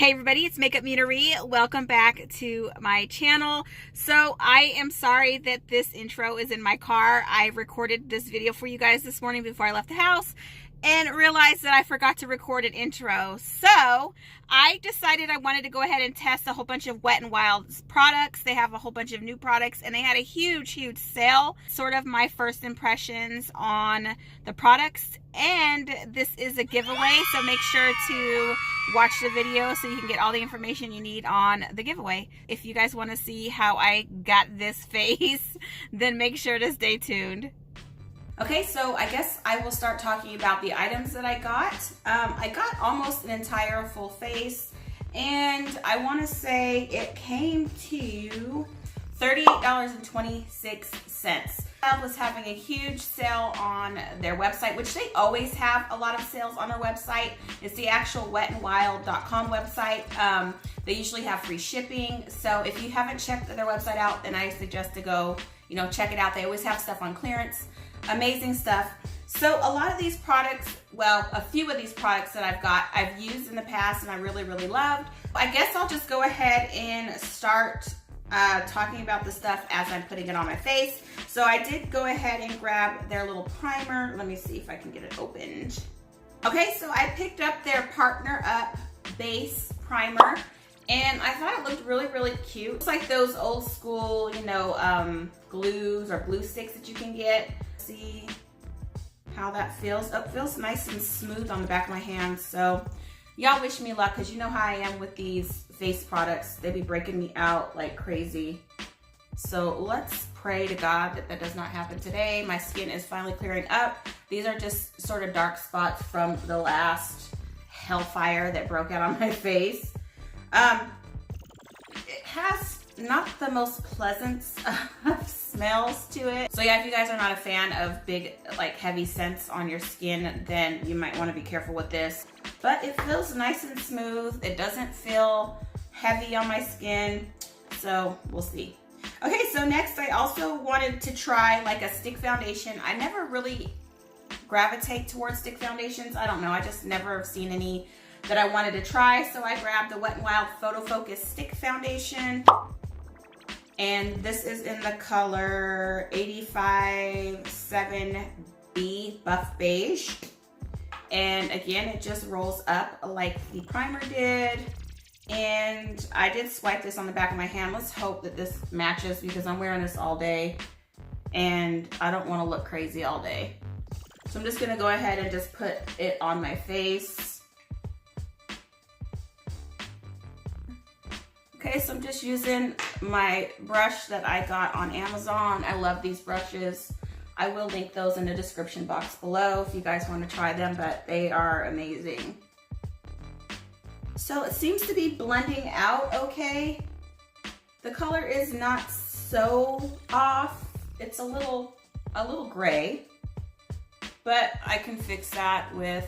Hey everybody, it's MakeupMenaree. Welcome back to my channel. So I am sorry that this intro is in my car. I recorded this video for you guys this morning before I left the house and realized that I forgot to record an intro. So I decided I wanted to go ahead and test a whole bunch of Wet n Wild's products. They have a whole bunch of new products and they had a huge sale. Sort of my first impressions on the products. And this is a giveaway, so make sure to watch the video so you can get all the information you need on the giveaway. If you guys want to see how I got this face, then make sure to stay tuned. Okay, so I guess I will start talking about the items that I got. I got almost an entire full face, and I want to say it came to $38.26. Was having a huge sale on their website, which they always have a lot of sales on their website. It's the actual wetandwild.com website. They usually have free shipping. So if you haven't checked their website out, then I suggest to go, check it out. They always have stuff on clearance. Amazing stuff. So a lot of these products, well, a few of these products that I've used in the past and I really loved. I guess I'll just go ahead and start talking about the stuff as I'm putting it on my face. So I did go ahead and grab their little primer. Let me see if I can get it opened. Okay, so I picked up their Partner Up Base Primer, and I thought it looked really cute. It's like those old school, glues or glue sticks that you can get. See how that feels. It feels nice and smooth on the back of my hand. So y'all wish me luck, because you know how I am with these face products. They be breaking me out like crazy. So let's pray to God that that does not happen today. My skin is finally clearing up. These are just sort of dark spots from the last hellfire that broke out on my face. It has not the most pleasant smells to it. So yeah, if you guys are not a fan of big, heavy scents on your skin, then you might want to be careful with this. But it feels nice and smooth. It doesn't feel heavy on my skin. So we'll see. Okay, so next I also wanted to try a stick foundation. I never really gravitate towards stick foundations. I don't know. I just never have seen any that I wanted to try. So I grabbed the Wet n Wild Photo Focus Stick Foundation. And this is in the color 857B Buff Beige. And again, it just rolls up like the primer did. And I did swipe this on the back of my hand. Let's hope that this matches, because I'm wearing this all day and I don't want to look crazy all day. So I'm just going to go ahead and just put it on my face. Okay, so I'm just using my brush that I got on Amazon. I love these brushes. I will link those in the description box below if you guys want to try them, but they are amazing. So it seems to be blending out okay. The color is not so off. It's a little gray, but I can fix that with,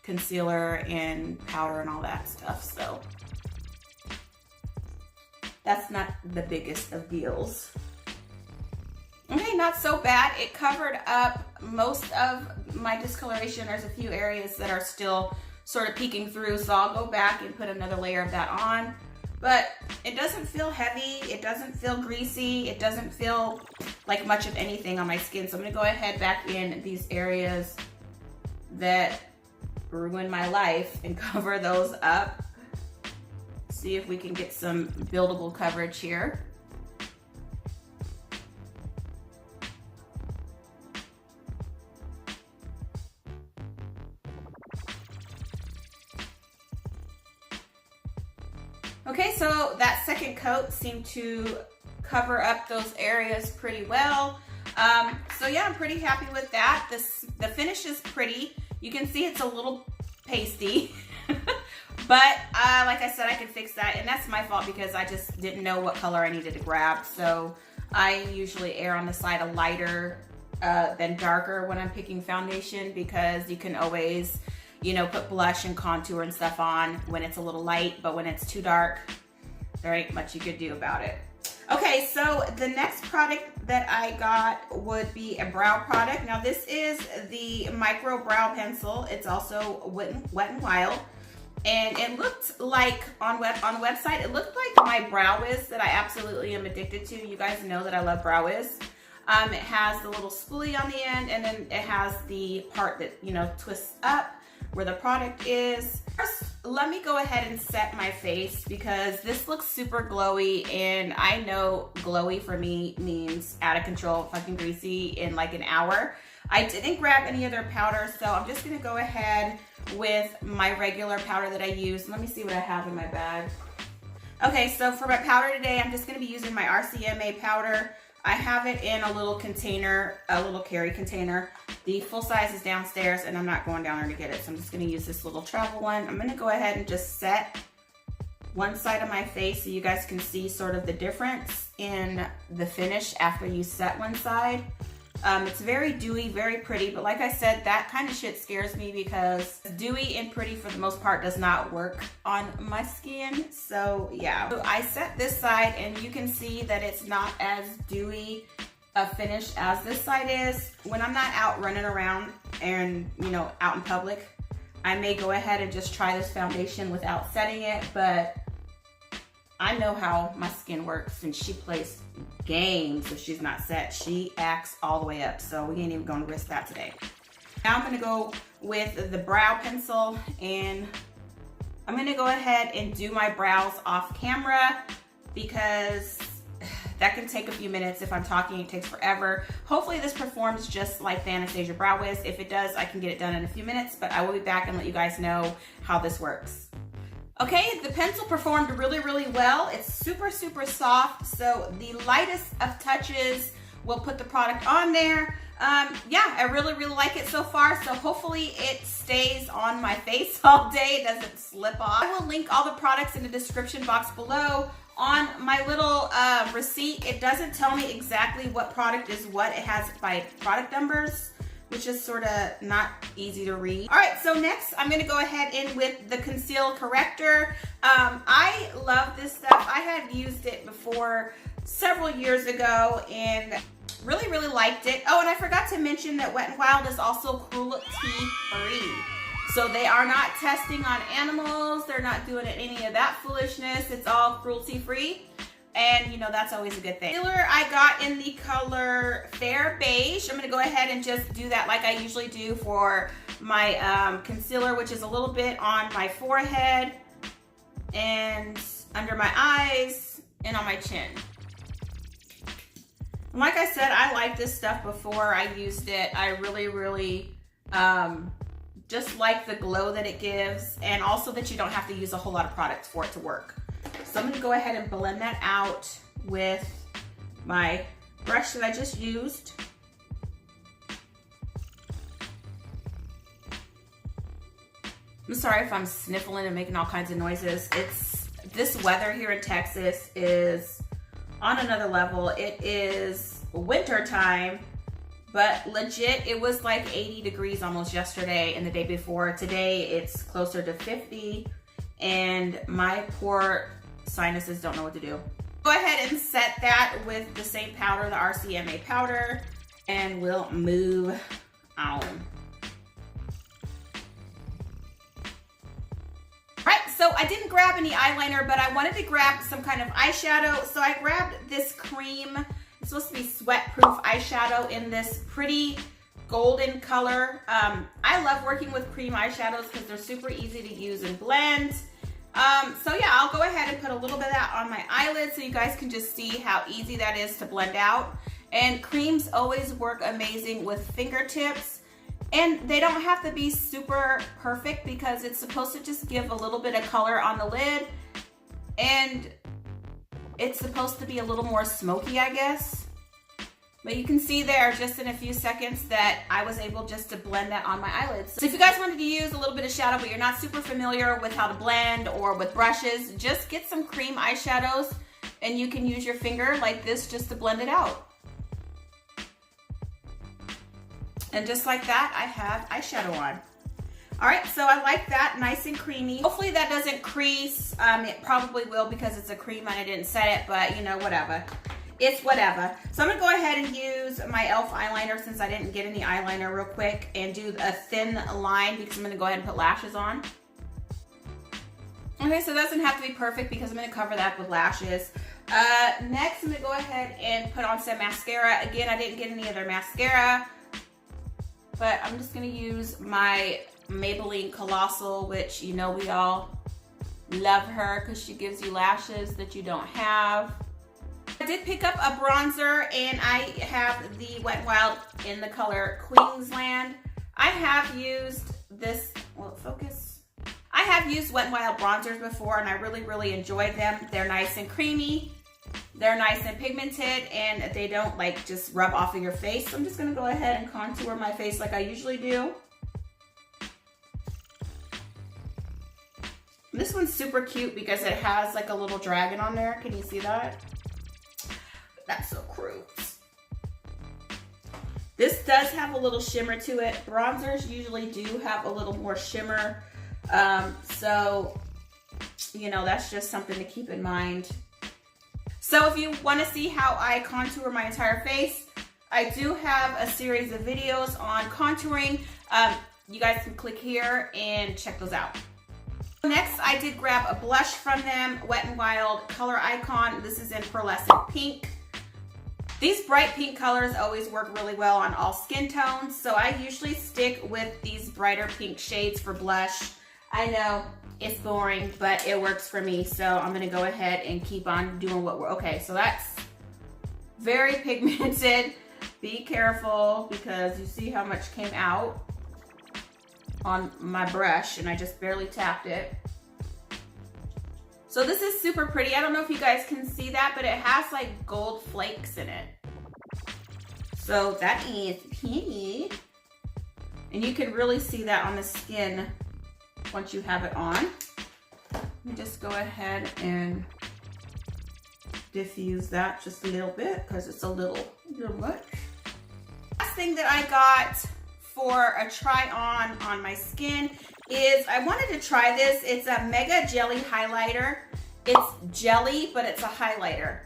concealer and powder and all that stuff. So that's not the biggest of deals. Okay, not so bad. It covered up most of my discoloration. There's a few areas that are still sort of peeking through, so I'll go back and put another layer of that on. But it doesn't feel heavy. It doesn't feel greasy. It doesn't feel like much of anything on my skin. So I'm gonna go ahead back in these areas that ruined my life and cover those up. See if we can get some buildable coverage here. Okay, so that second coat seemed to cover up those areas pretty well. So yeah, I'm pretty happy with that. The finish is pretty. You can see it's a little pasty, but like I said, I can fix that, and that's my fault because I just didn't know what color I needed to grab. So I usually err on the side of lighter than darker when I'm picking foundation, because you can always put blush and contour and stuff on when it's a little light, but when it's too dark, there ain't much you could do about it. Okay, so the next product that I got would be a brow product. Now this is the Micro Brow Pencil. It's also Wet n Wild. And it looked like on website, it looked like my Brow Wiz that I absolutely am addicted to. You guys know that I love Brow Wiz. It has the little spoolie on the end, and then it has the part that, you know, twists up where the product is. First, let me go ahead and set my face because this looks super glowy, and I know glowy for me means out of control, fucking greasy in like an hour. I didn't grab any other powder, so I'm just gonna go ahead with my regular powder that I use. Let me see what I have in my bag. Okay, so for my powder today, I'm just gonna be using my RCMA powder. I have it in a little container, a little carry container. The full size is downstairs, and I'm not going down there to get it, so I'm just gonna use this little travel one. I'm gonna go ahead and just set one side of my face so you guys can see sort of the difference in the finish after you set one side. It's very dewy, very pretty, but like I said, that kind of shit scares me because dewy and pretty for the most part does not work on my skin. So yeah, so I set this side and you can see that it's not as dewy a finish as this side is. When I'm not out running around and, you know, out in public, I may go ahead and just try this foundation without setting it, but I know how my skin works, and she plays games if she's not set. She acts all the way up, so we ain't even gonna risk that today. Now I'm gonna go with the brow pencil, and I'm gonna go ahead and do my brows off camera because that can take a few minutes. If I'm talking, it takes forever. Hopefully this performs just like the Anastasia Brow Wiz. If it does, I can get it done in a few minutes, but I will be back and let you guys know how this works. Okay, the pencil performed really, really well. It's super, super soft, so the lightest of touches will put the product on there. Yeah, I really, really like it so far, so hopefully it stays on my face all day, it doesn't slip off. I will link all the products in the description box below. On my little receipt, it doesn't tell me exactly what product is what. It has by product numbers, which is sort of not easy to read. All right, so next I'm gonna go ahead in with the Conceal Corrector. I love this stuff. I had used it before several years ago and really, really liked it. Oh, and I forgot to mention that Wet n Wild is also cruelty-free. So they are not testing on animals. They're not doing any of that foolishness. It's all cruelty-free. And you know, that's always a good thing. Concealer I got in the color Fair Beige. I'm gonna go ahead and just do that like I usually do for my concealer, which is a little bit on my forehead and under my eyes and on my chin. And like I said, I liked this stuff before I used it. I really, really just like the glow that it gives, and also that you don't have to use a whole lot of products for it to work. So I'm gonna go ahead and blend that out with my brush that I just used. I'm sorry if I'm sniffling and making all kinds of noises. This weather here in Texas is on another level. It is winter time, but legit, it was like 80 degrees almost yesterday and the day before. Today, it's closer to 50, and my poor sinuses don't know what to do. Go ahead and set that with the same powder, the RCMA powder, and we'll move on. Alright, so I didn't grab any eyeliner, but I wanted to grab some kind of eyeshadow, so I grabbed this cream. It's supposed to be sweat-proof eyeshadow in this pretty golden color. I love working with cream eyeshadows because they're super easy to use and blend. So yeah, I'll go ahead and put a little bit of that on my eyelid so you guys can just see how easy that is to blend out. And creams always work amazing with fingertips, and they don't have to be super perfect because it's supposed to just give a little bit of color on the lid, and it's supposed to be a little more smoky, I guess. But you can see there just in a few seconds that I was able just to blend that on my eyelids. So if you guys wanted to use a little bit of shadow but you're not super familiar with how to blend or with brushes, just get some cream eyeshadows and you can use your finger like this just to blend it out. And just like that, I have eyeshadow on. All right, so I like that, nice and creamy. Hopefully that doesn't crease. It probably will because it's a cream and I didn't set it, but you know, whatever. It's whatever. So I'm gonna go ahead and use my e.l.f. eyeliner since I didn't get any eyeliner real quick and do a thin line because I'm gonna go ahead and put lashes on. Okay, so it doesn't have to be perfect because I'm going to cover that with lashes. Next, I'm going to go ahead and put on some mascara. Again, I didn't get any other mascara, but I'm just going to use my Maybelline Colossal, which you know we all love her because she gives you lashes that you don't have. I did pick up a bronzer, and I have the Wet n Wild in the color Queensland. I have used this, will it focus? I have used Wet n Wild bronzers before, and I really enjoyed them. They're nice and creamy. They're nice and pigmented, and they don't like just rub off of your face. So I'm just gonna go ahead and contour my face like I usually do. This one's super cute because it has like a little dragon on there. Can you see that? That's so cute. This does have a little shimmer to it. Bronzers usually do have a little more shimmer. So, you know, that's just something to keep in mind. So if you want to see how I contour my entire face, I do have a series of videos on contouring. You guys can click here and check those out. Next, I did grab a blush from them, Wet n Wild Color Icon. This is in Pearlescent Pink. These bright pink colors always work really well on all skin tones, so I usually stick with these brighter pink shades for blush. I know it's boring, but it works for me, so I'm gonna go ahead and keep on doing what we're, okay, so that's very pigmented. Be careful because you see how much came out on my brush, and I just barely tapped it. So this is super pretty. I don't know if you guys can see that, but it has like gold flakes in it. So that is pretty. And you can really see that on the skin once you have it on. Let me just go ahead and diffuse that just a little bit because it's a little much. Last thing that I got for a try on my skin is I wanted to try this. It's a Mega Jelly Highlighter. It's jelly, but it's a highlighter.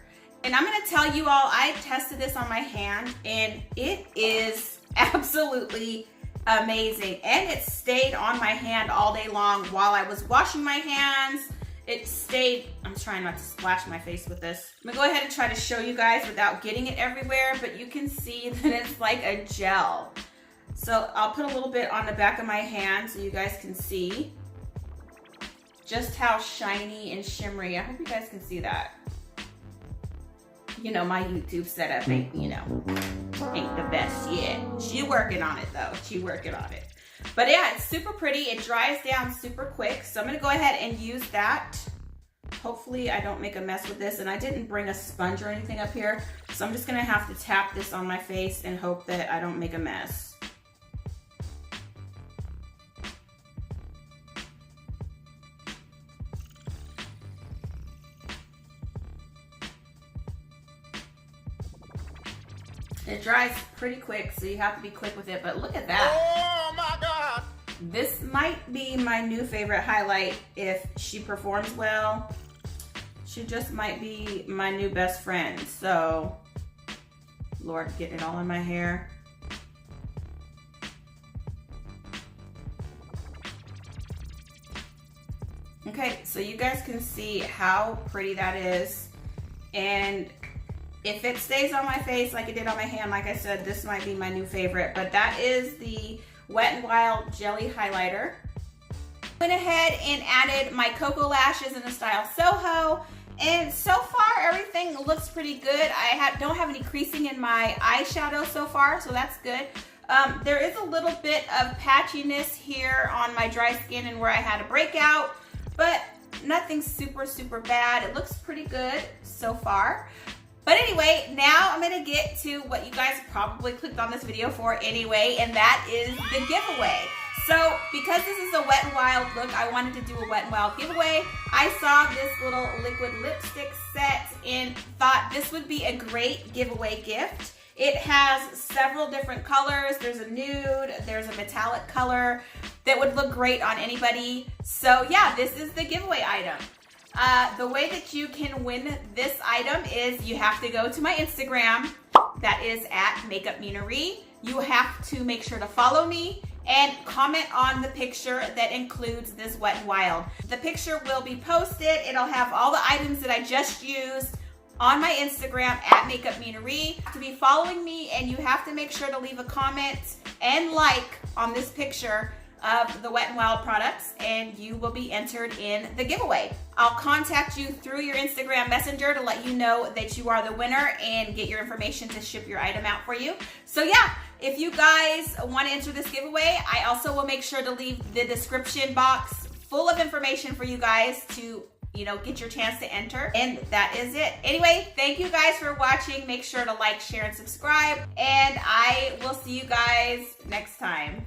And I'm gonna tell you all, I tested this on my hand and it is absolutely amazing. And it stayed on my hand all day long while I was washing my hands. It stayed, I'm trying not to splash my face with this. I'm gonna go ahead and try to show you guys without getting it everywhere, but you can see that it's like a gel. So I'll put a little bit on the back of my hand so you guys can see just how shiny and shimmery. I hope you guys can see that. You know, my YouTube setup ain't, you know, ain't the best yet. She working on it though. She working on it. But yeah, it's super pretty. It dries down super quick. So I'm gonna go ahead and use that. Hopefully I don't make a mess with this, and I didn't bring a sponge or anything up here. So I'm just gonna have to tap this on my face and hope that I don't make a mess. It dries pretty quick, so you have to be quick with it, but look at that. Oh my God! This might be my new favorite highlight if she performs well. She just might be my new best friend. So, Lord, getting it all in my hair. Okay, so you guys can see how pretty that is. And if it stays on my face like it did on my hand, like I said, this might be my new favorite. But that is the Wet n Wild Jelly Highlighter. Went ahead and added my Koko lashes in the style SOHO. And so far, everything looks pretty good. I don't have any creasing in my eyeshadow so far, so that's good. There is a little bit of patchiness here on my dry skin and where I had a breakout, but nothing super bad. It looks pretty good so far. But anyway, now I'm gonna get to what you guys probably clicked on this video for anyway, and that is the giveaway. So because this is a Wet n Wild look, I wanted to do a Wet n Wild giveaway. I saw this little liquid lipstick set and thought this would be a great giveaway gift. It has several different colors. There's a nude, there's a metallic color that would look great on anybody. So yeah, this is the giveaway item. The way that you can win this item is you have to go to my Instagram. That is at MakeupMenaree. You have to make sure to follow me and comment on the picture that includes this Wet n Wild. The picture will be posted. It'll have all the items that I just used on my Instagram at MakeupMenaree. To be following me, and you have to make sure to leave a comment and like on this picture of the Wet n Wild products, and you will be entered in the giveaway. I'll contact you through your Instagram Messenger to let you know that you are the winner and get your information to ship your item out for you. So yeah, if you guys want to enter this giveaway, I also will make sure to leave the description box full of information for you guys to, you know, get your chance to enter. And that is it. Anyway, thank you guys for watching. Make sure to like, share, and subscribe. And I will see you guys next time.